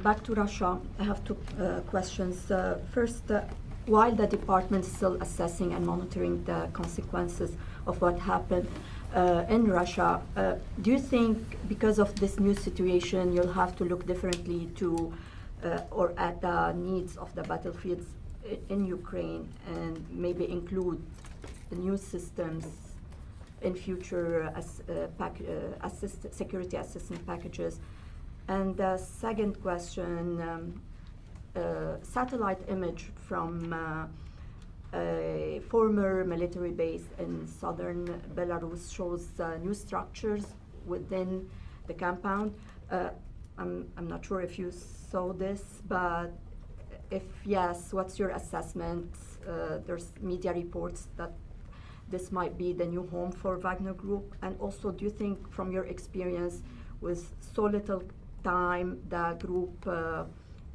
back to Russia, I have two questions. First, while the department is still assessing and monitoring the consequences of what happened in Russia, do you think because of this new situation you'll have to look differently to or at the needs of the battlefields in Ukraine and maybe include the new systems in future security assistance packages? And the second question, satellite image from a former military base in southern Belarus shows new structures within the compound. I'm not sure if you saw this, but if yes, what's your assessment? There's media reports that this might be the new home for Wagner Group. And also, do you think from your experience with so little time, the group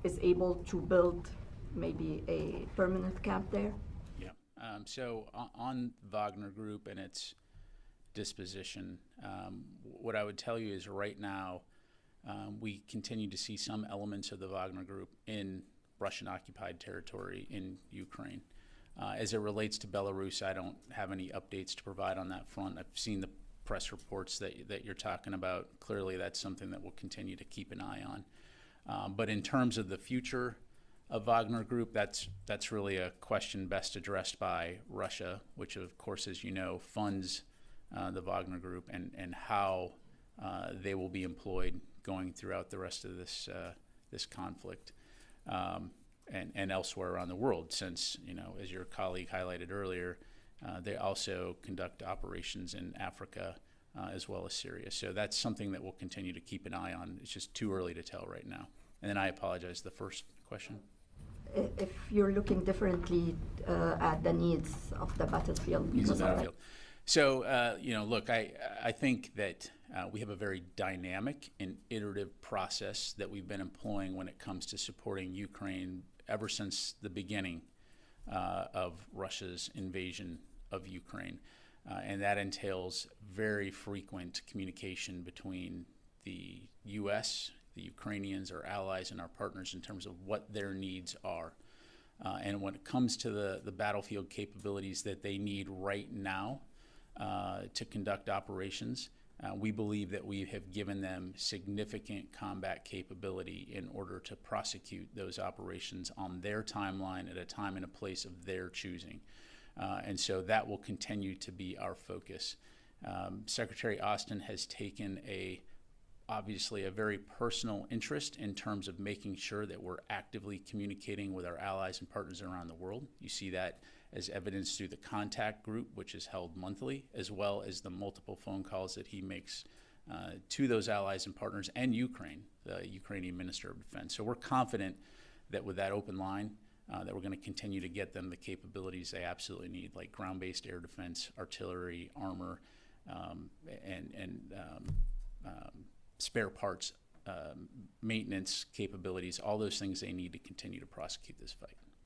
is able to build maybe a permanent camp there? Yeah. So on Wagner Group and its disposition, what I would tell you is right now we continue to see some elements of the Wagner Group in Russian-occupied territory in Ukraine. As it relates to Belarus, I don't have any updates to provide on that front. I've seen the press reports that you're talking about. Clearly, that's something that we'll continue to keep an eye on. But in terms of the future of Wagner Group, that's really a question best addressed by Russia, which of course, as you know, funds the Wagner Group and how they will be employed going throughout the rest of this conflict and elsewhere around the world. Since, you know, as your colleague highlighted earlier, they also conduct operations in Africa as well as Syria. So that's something that we'll continue to keep an eye on. It's just too early to tell right now. And then I apologize, the first question? If you're looking differently at the needs of the battlefield. Needs of the battlefield. So, you know, look, I think that we have a very dynamic and iterative process that we've been employing when it comes to supporting Ukraine ever since the beginning of Russia's invasion of Ukraine. And that entails very frequent communication between the U.S., the Ukrainians, our allies, and our partners in terms of what their needs are. And when it comes to the battlefield capabilities that they need right now to conduct operations, we believe that we have given them significant combat capability in order to prosecute those operations on their timeline at a time and a place of their choosing. And so that will continue to be our focus. Secretary Austin has taken obviously a very personal interest in terms of making sure that we're actively communicating with our allies and partners around the world. You see that as evidenced through the contact group, which is held monthly, as well as the multiple phone calls that he makes to those allies and partners and Ukraine, the Ukrainian Minister of Defense. So we're confident that with that open line, that we're going to continue to get them the capabilities they absolutely need, like ground-based air defense, artillery, armor, and spare parts, maintenance capabilities, all those things they need to continue to prosecute this fight.